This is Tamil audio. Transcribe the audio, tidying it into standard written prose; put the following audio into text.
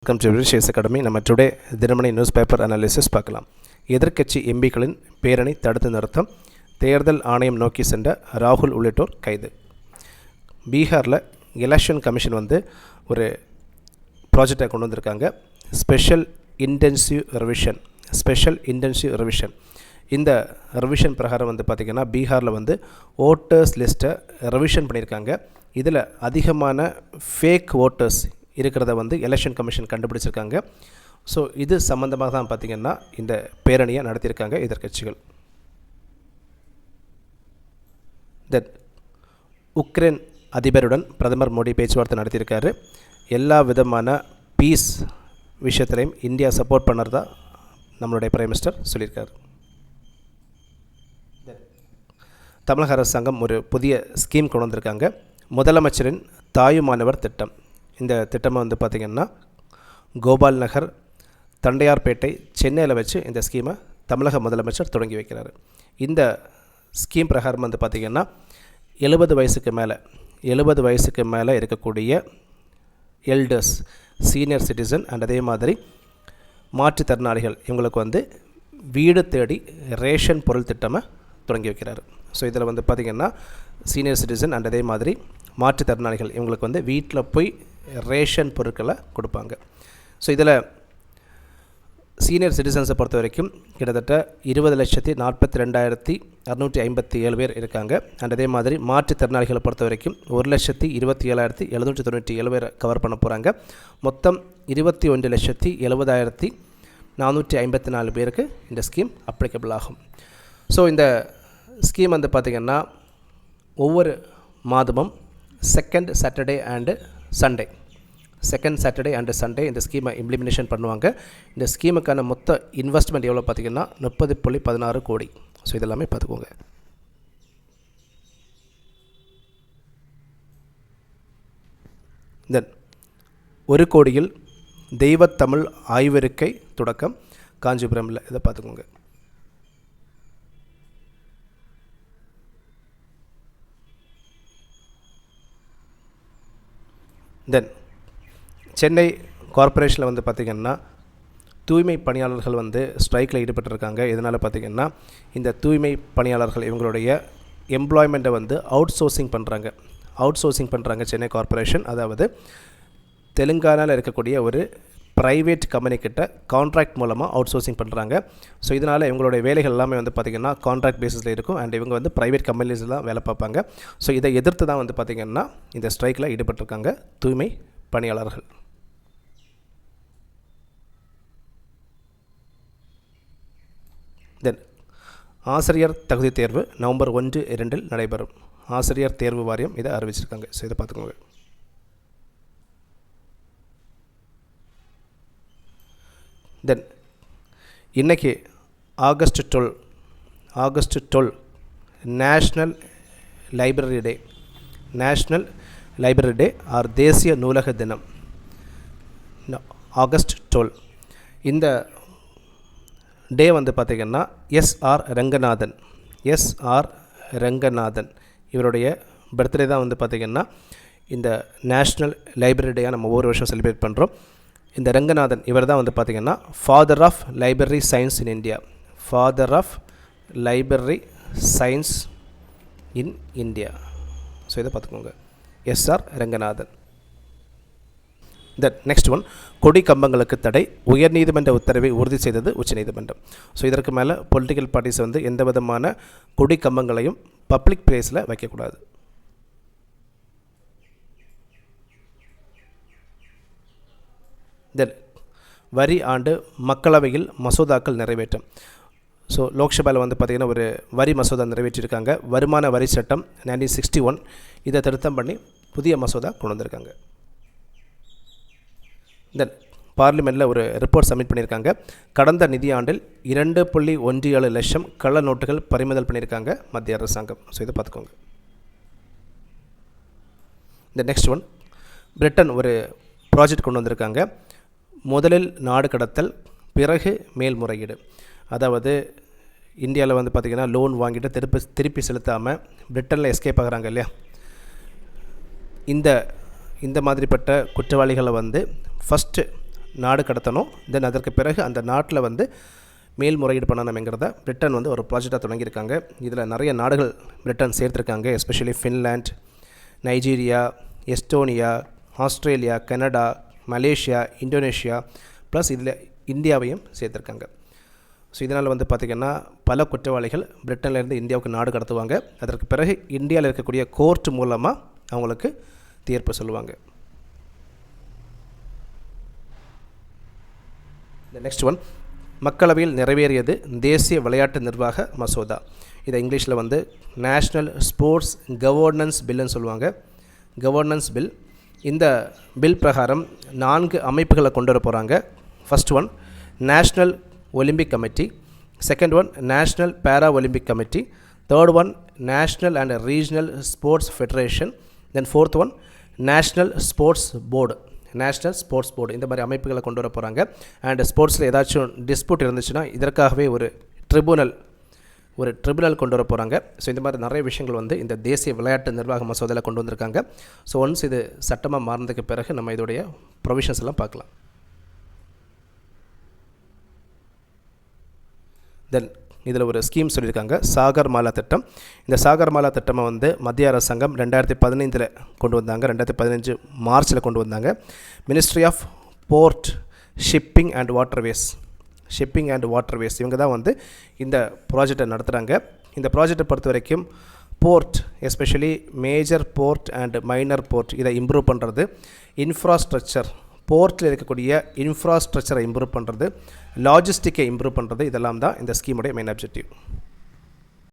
Welcome to Rishes academy. நம்ம today Dinamani news paper analysis பார்க்கலாம். எதிர்க்கட்சி எம்பிக்களின் பேரணி தடுத்து நிறுத்தம், தேர்தல் ஆணையம் நோக்கி சென்ற ராகுல் உள்ளிட்டோர் கைது. பீகாரில் எலெக்ஷன் கமிஷன் ஒரு ப்ராஜெக்டை கொண்டு வந்திருக்காங்க. Special intensive revision. இந்த ரிவிஷன் பிரகாரம் பார்த்திங்கன்னா பீகாரில் ஓட்டர்ஸ் லிஸ்ட்டை ரிவிஷன் பண்ணியிருக்காங்க. இதில் அதிகமான ஃபேக் ஓட்டர்ஸ் இருக்கிறத எலெக்ஷன் கமிஷன் கண்டுபிடிச்சிருக்காங்க. ஸோ இது சம்மந்தமாக தான் பார்த்திங்கன்னா இந்த பேரணியை நடத்தியிருக்காங்க எதிர்க்கட்சிகள். உக்ரைன் அதிபருடன் பிரதமர் மோடி பேச்சுவார்த்தை நடத்தியிருக்காரு. எல்லா விதமான பீஸ் விஷயத்திலையும் இந்தியா சப்போர்ட் பண்ணுறதா நம்மளுடைய பிரைம் மினிஸ்டர் சொல்லியிருக்காரு. தமிழக அரசாங்கம் ஒரு புதிய ஸ்கீம் கொண்டு வந்திருக்காங்க. முதலமைச்சரின் தாயுமானவர் திட்டம். இந்த திட்டமாக பார்த்திங்கன்னா கோபால் நகர், தண்டையார்பேட்டை, சென்னையில் வச்சு இந்த ஸ்கீமை தமிழக முதலமைச்சர் தொடங்கி வைக்கிறார். இந்த ஸ்கீம் பிரகாரம் பார்த்திங்கன்னா 70 வயசுக்கு மேலே இருக்கக்கூடிய எல்டர்ஸ், சீனியர் சிட்டிசன் அண்ட் அதே மாதிரி மாற்றுத்திறனாளிகள் இவங்களுக்கு வீடு தேடி ரேஷன் பொருள் திட்டமாக தொடங்கி வைக்கிறார். ஸோ இதில் பார்த்திங்கன்னா சீனியர் சிட்டிசன் அண்ட் அதே மாதிரி மாற்றுத்திறனாளிகள் இவங்களுக்கு வீட்டில் போய் ரேஷன் பொருட்களை கொடுப்பாங்க. ஸோ இதில் சீனியர் சிட்டிசன்ஸை பொறுத்த வரைக்கும் கிட்டத்தட்ட 20,42,657 பேர் இருக்காங்க. அண்ட் அதே மாதிரி மாற்றுத்திறனாளிகளை பொறுத்த வரைக்கும் 1,27,797 பேர் கவர் பண்ண போகிறாங்க. மொத்தம் 21,70,454 பேருக்கு இந்த ஸ்கீம் அப்ளிகபிள் ஆகும். ஸோ இந்த ஸ்கீம் பார்த்திங்கன்னா ஒவ்வொரு மாதமும் செகண்ட் சாட்டர்டே அண்டு சண்டே இந்த ஸ்கீமை இம்ப்ளிமெண்டேஷன் பண்ணுவாங்க. இந்த ஸ்கீமுக்கான மொத்த இன்வெஸ்ட்மெண்ட் எவ்வளோ பார்த்திங்கன்னா 30.16 கோடி. ஸோ இதெல்லாமே பார்த்துக்கோங்க. தென் 1 கோடியில் தெய்வத்தமிழ் ஆய்விருக்கை தொடக்கம் காஞ்சிபுரமில். இதை பார்த்துக்கோங்க. தென் சென்னை கார்ப்பரேஷனில் பார்த்திங்கன்னா தூய்மை பணியாளர்கள் ஸ்ட்ரைக்கில் ஈடுபட்டிருக்காங்க. இதனால் பார்த்திங்கன்னா இந்த தூய்மை பணியாளர்கள் இவங்களுடைய எம்ப்ளாய்மெண்ட்டை அவுட் சோர்சிங் பண்ணுறாங்க சென்னை கார்ப்பரேஷன். அதாவது தெலுங்கானாவில் இருக்கக்கூடிய ஒரு ப்ரைவேட் கம்பெனிக்கிட்ட கான்ட்ராக்ட் மூலமாக அவுட் சோர்சிங் பண்ணுறாங்க. ஸோ இதனால் இவங்களுடைய வேலைகள் எல்லாமே பார்த்திங்கன்னா கான்ட்ராக்ட் பேஸிஸில் இருக்கும். அண்ட் இவங்க ப்ரைவேட் கம்பெனிஸில் தான் வேலை பார்ப்பாங்க. ஸோ இதை எதிர்த்து தான் பார்த்திங்கன்னா இந்த ஸ்ட்ரைக்கில் ஈடுபட்டிருக்காங்க தூய்மை பணியாளர்கள். தென் ஆசிரியர் தகுதி தேர்வு நவம்பர் 1-2 நடைபெறும். ஆசிரியர் தேர்வு வாரியம் இதை அறிவிச்சிருக்காங்க. ஸோ இதை பார்த்துக்கோங்க. தென் இன்றைக்கி August 12 national library day or தேசிய நூலக தினம். ஆகஸ்ட் 12 இந்த டே பார்த்திங்கன்னா எஸ்ஆர் ரங்கநாதன் இவருடைய பர்த்டே தான் பார்த்திங்கன்னா இந்த நேஷ்னல் லைப்ரரி டேயாக நம்ம ஒவ்வொரு வருஷம் செலிப்ரேட் பண்ணுறோம். இந்த ரங்கநாதன் இவர் தான் பார்த்திங்கன்னா father of library science in India. So இதை பார்த்துக்கோங்க. S R Ranganathan. Then next one, கொடி கம்பங்களுக்கு தடை, உயர்நீதிமன்ற உத்தரவை உறுதி செய்தது உச்சநீதிமன்றம். ஸோ இதற்கு மேலே பொலிட்டிக்கல் பார்ட்டிஸ் எந்த விதமான கொடி கம்பங்களையும் பப்ளிக் பிளேஸில் வைக்கக்கூடாது. தென் வரி ஆண்டு மக்களவையில் மசோதாக்கள் நிறைவேற்றம். ஸோ லோக்சபாவில் பார்த்திங்கன்னா ஒரு வரி மசோதா நிறைவேற்றியிருக்காங்க. வருமான வரி சட்டம் 1961 இதை திருத்தம் பண்ணி புதிய மசோதா கொண்டு வந்திருக்காங்க. தென் பார்லிமெண்ட்டில் ஒரு ரிப்போர்ட் சப்மிட் பண்ணியிருக்காங்க. கடந்த நிதியாண்டில் 2.17 லட்சம் கள்ள நோட்டுகள் பறிமுதல் பண்ணியிருக்காங்க மத்திய அரசாங்கம். ஸோ இதை பார்த்துக்கோங்க. இந்த நெக்ஸ்ட் ஒன், பிரிட்டன் ஒரு ப்ராஜெக்ட் கொண்டு வந்திருக்காங்க. முதலில் நாடு கடத்தல், பிறகு மேல்முறையீடு. அதாவது இந்தியாவில் பார்த்திங்கன்னா லோன் வாங்கிட்டு திருப்பி செலுத்தாமல் பிரிட்டனில் எஸ்கேப் ஆகிறாங்க இல்லையா. இந்த மாதிரிப்பட்ட குற்றவாளிகளை ஃபஸ்ட்டு நாடு கடத்தணும். தென் அதற்கு பிறகு அந்த நாட்டில் வந்து மேல்முறையீடு பண்ணணுங்கிறத பிரிட்டன் வந்து ஒரு ப்ராஜெக்டாக தொடங்கியிருக்காங்க. இதில் நிறைய நாடுகள் பிரிட்டன் சேர்த்துருக்காங்க. Especially Finland, Nigeria, Estonia, Australia, Canada, Malaysia, Indonesia plus இதில் இந்தியாவையும் சேர்த்துருக்காங்க. ஸோ இதனால் வந்து பார்த்திங்கன்னா பல குற்றவாளிகள் பிரிட்டன்லேருந்து இந்தியாவுக்கு நாடு கடத்துவாங்க. அதற்கு பிறகு இந்தியாவில் இருக்கக்கூடிய கோர்ட் மூலமாக அவங்களுக்கு தீர்ப்பு சொல்லுவாங்க. இந்த நெக்ஸ்ட் ஒன், மக்களவையில் நிறைவேறியது தேசிய விளையாட்டு நிர்வாக மசோதா. இதை இங்கிலீஷில் வந்து நேஷ்னல் ஸ்போர்ட்ஸ் கவர்னன்ஸ் பில்லுன்னு சொல்லுவாங்க. Governance bill. இந்த பில் பிரகாரம் 4 அமைப்புகளை கொண்டு வர போகிறாங்க. First one national Olympic committee, second one national பேரா Olympic committee, third one national and regional sports federation, then fourth one national sports board. National sports board இந்த மாதிரி அமைப்புகளை கொண்டு வர போகிறாங்க. அண்ட் ஸ்போர்ட்ஸில் ஏதாச்சும் டிஸ்பியூட் இருந்துச்சுன்னா இதற்காகவே ஒரு ட்ரிபுனல் கொண்டு வர போகிறாங்க. ஸோ இந்த மாதிரி நிறைய விஷயங்கள் வந்து இந்த தேசிய விளையாட்டு நிர்வாக மசோதாவில் கொண்டு வந்திருக்காங்க. ஸோ ஒன்ஸ் இது சட்டமாக மாறினதுக்கு பிறகு நம்ம இதோடைய ப்ரொவிஷன்ஸ் எல்லாம் பார்க்கலாம். தென் இதில் ஒரு ஸ்கீம் சொல்லியிருக்காங்க, சாகர்மாலா திட்டம். இந்த சாகர்மாலா திட்டமை வந்து மத்திய அரசாங்கம் 2015 கொண்டு வந்தாங்க. 2015 மார்ச்சில் கொண்டு வந்தாங்க. Ministry of port, shipping and waterways இவங்க தான் வந்து இந்த ப்ராஜெக்டை நடத்துகிறாங்க. இந்த ப்ராஜெக்டை பொறுத்த வரைக்கும் port, especially major port and minor port, இதை இம்ப்ரூவ் பண்ணுறது, இன்ஃப்ராஸ்ட்ரக்சர், போர்ட்டில் இருக்கக்கூடிய இன்ஃப்ராஸ்ட்ரக்சரை இம்ப்ரூவ் பண்ணுறது, லாஜிஸ்டிக்கை இம்ப்ரூவ் பண்ணுறது, இதெல்லாம் தான் இந்த ஸ்கீமுடைய மெயின் அப்ஜெக்டிவ்.